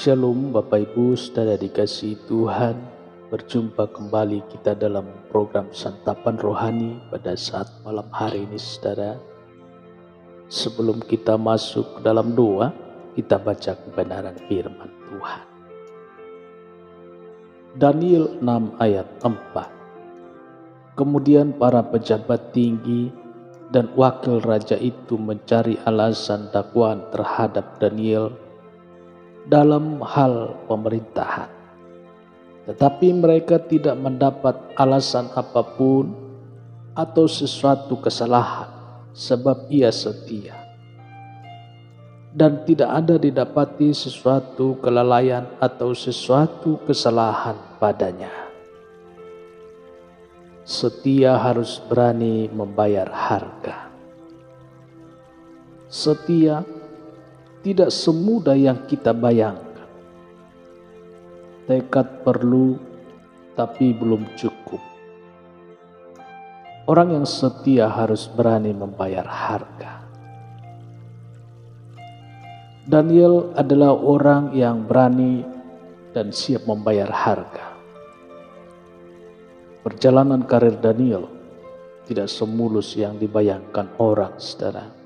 Shalom Bapak Ibu saudara dikasihi Tuhan. Berjumpa kembali kita dalam program Santapan Rohani pada saat malam hari ini saudara. Sebelum kita masuk ke dalam doa, kita baca kebenaran firman Tuhan. Daniel 6 ayat 4. Kemudian para pejabat tinggi dan wakil raja itu mencari alasan dakwaan terhadap Daniel dalam hal pemerintahan. Tetapi mereka tidak mendapat alasan apapun atau sesuatu kesalahan, sebab ia setia. Dan tidak ada didapati sesuatu kelalaian atau sesuatu kesalahan padanya. Setia harus berani membayar harga. Setia tidak semudah yang kita bayangkan. Tekad perlu, tapi belum cukup. Orang yang setia harus berani membayar harga. Daniel adalah orang yang berani dan siap membayar harga. Perjalanan karir Daniel tidak semulus yang dibayangkan orang, saudara.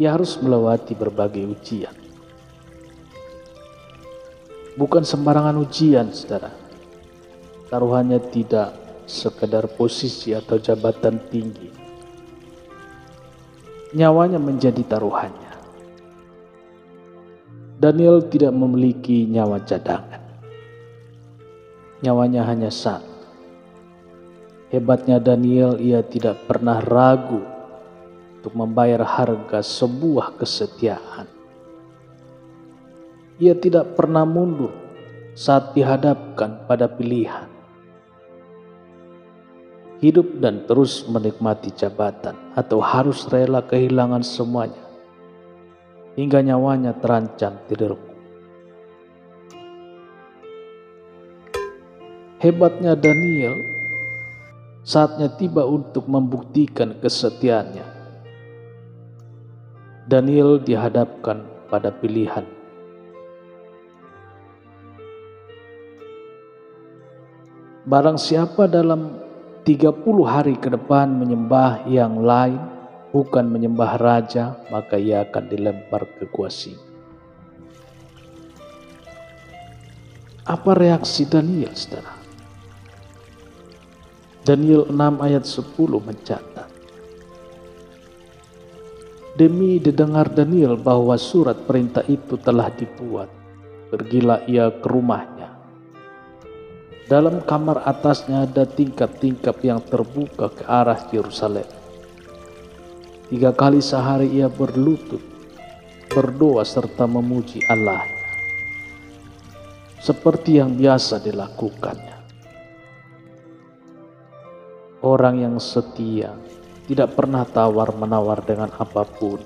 Ia harus melewati berbagai ujian. Bukan sembarangan ujian, saudara. Taruhannya tidak sekedar posisi atau jabatan tinggi. Nyawanya menjadi taruhannya. Daniel tidak memiliki nyawa cadangan. Nyawanya hanya satu. Hebatnya Daniel, ia tidak pernah ragu untuk membayar harga sebuah kesetiaan. Ia tidak pernah mundur saat dihadapkan pada pilihan. Hidup dan terus menikmati jabatan atau harus rela kehilangan semuanya hingga nyawanya terancam didengku. Hebatnya Daniel, saatnya tiba untuk membuktikan kesetiaannya. Daniel dihadapkan pada pilihan. Barang siapa dalam 30 hari ke depan menyembah yang lain, bukan menyembah raja, maka ia akan dilempar ke gua singa. Apa reaksi Daniel, saudara? Daniel 6 ayat 10 mencatat. Demi didengar Daniel bahwa surat perintah itu telah dibuat, pergilah ia ke rumahnya. Dalam kamar atasnya ada tingkap-tingkap yang terbuka ke arah Yerusalem. 3 kali sehari ia berlutut, berdoa serta memuji Allahnya, seperti yang biasa dilakukannya. Orang yang setia tidak pernah tawar-menawar dengan apapun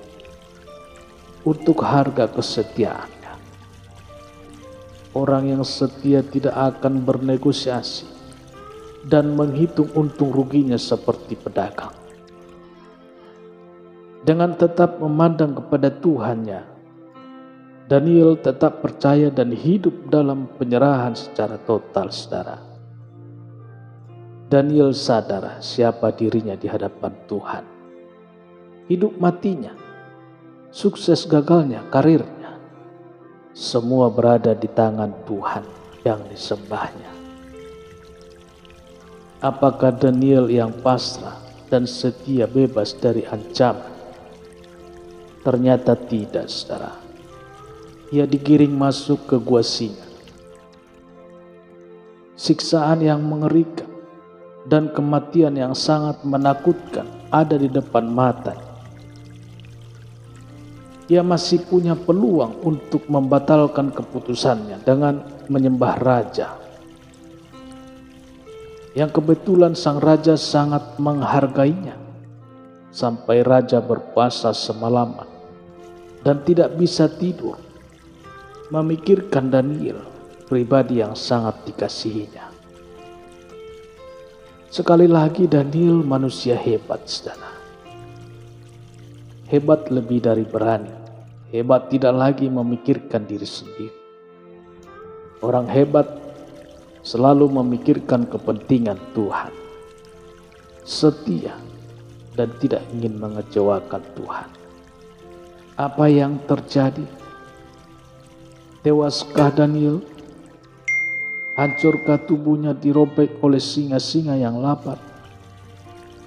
untuk harga kesetiaannya. Orang yang setia tidak akan bernegosiasi dan menghitung untung ruginya seperti pedagang. Dengan tetap memandang kepada Tuhannya, Daniel tetap percaya dan hidup dalam penyerahan secara total, saudara. Daniel sadar siapa dirinya di hadapan Tuhan. Hidup matinya, sukses gagalnya, karirnya, semua berada di tangan Tuhan yang disembahnya. Apakah Daniel yang pasrah dan setia bebas dari ancaman? Ternyata tidak, saudara. Ia digiring masuk ke gua singa. Siksaan yang mengerikan dan kematian yang sangat menakutkan ada di depan matanya. Ia masih punya peluang untuk membatalkan keputusannya dengan menyembah raja, yang kebetulan sang raja sangat menghargainya, sampai raja berpuasa semalaman dan tidak bisa tidur, memikirkan Daniel, pribadi yang sangat dikasihinya. Sekali lagi Daniel manusia hebat, saudara. Hebat lebih dari berani. Hebat tidak lagi memikirkan diri sendiri. Orang hebat selalu memikirkan kepentingan Tuhan, setia dan tidak ingin mengecewakan Tuhan. Apa yang terjadi? Tewaskah Daniel? Hancurkah tubuhnya dirobek oleh singa-singa yang lapar?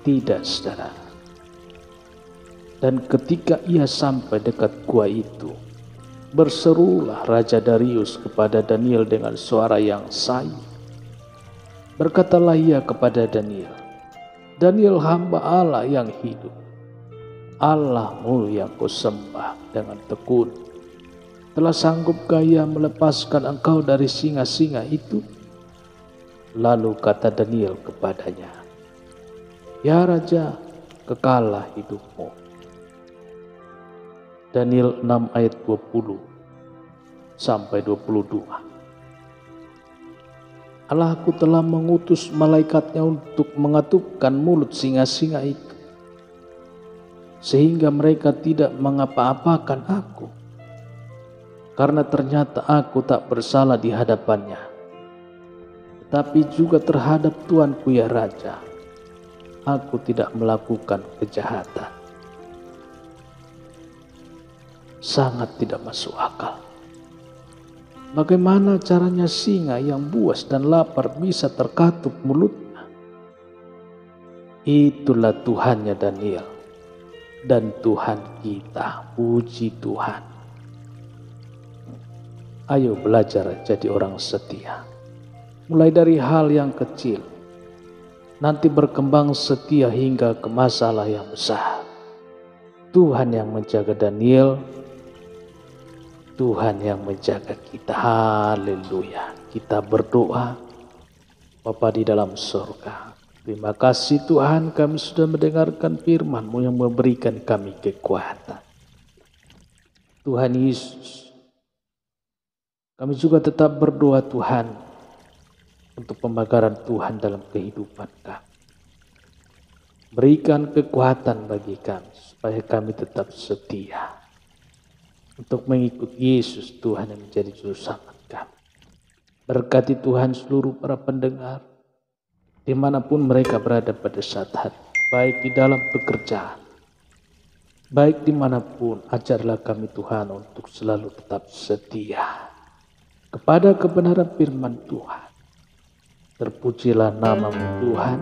Tidak, saudara. Dan ketika ia sampai dekat gua itu, berserulah Raja Darius kepada Daniel dengan suara yang sayu. Berkatalah ia kepada Daniel, "Daniel, hamba Allah yang hidup, Allahmu yang kau sembah dengan tekun, telah sanggupkah ia melepaskan engkau dari singa-singa itu?" Lalu kata Daniel kepadanya, "Ya Raja, kekalah hidupmu." Daniel 6 ayat 20 sampai 22. Allahku telah mengutus malaikatnya untuk mengatupkan mulut singa-singa itu, sehingga mereka tidak mengapa-apakan aku, karena ternyata aku tak bersalah di hadapannya, tetapi juga terhadap Tuanku ya Raja, aku tidak melakukan kejahatan. Sangat tidak masuk akal. Bagaimana caranya singa yang buas dan lapar bisa terkatup mulutnya? Itulah Tuhannya Daniel dan Tuhan kita. Puji Tuhan. Ayo belajar jadi orang setia. Mulai dari hal yang kecil, nanti berkembang setia hingga ke masalah yang besar. Tuhan yang menjaga Daniel, Tuhan yang menjaga kita. Haleluya. Kita berdoa. Bapa di dalam surga, terima kasih Tuhan, kami sudah mendengarkan firman-Mu yang memberikan kami kekuatan. Tuhan Yesus, kami juga tetap berdoa Tuhan untuk pemagaran Tuhan dalam kehidupan kami. Berikan kekuatan bagi kami supaya kami tetap setia untuk mengikuti Yesus Tuhan yang menjadi juru selamat kami. Berkati Tuhan seluruh para pendengar dimanapun mereka berada pada saat hari, baik di dalam pekerjaan, baik dimanapun. Ajarlah kami Tuhan untuk selalu tetap setia kepada kebenaran firman Tuhan. Terpujilah nama-Mu Tuhan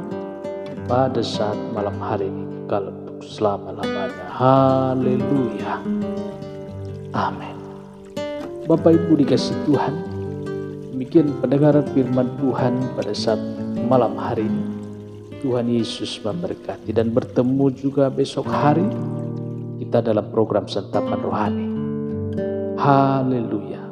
pada saat malam hari ini kekal untuk selama-lamanya. Haleluya. Amin. Bapak Ibu dikasih Tuhan, demikian pendengaran firman Tuhan pada saat malam hari ini. Tuhan Yesus memberkati, dan bertemu juga besok hari kita dalam program Santapan Rohani. Haleluya.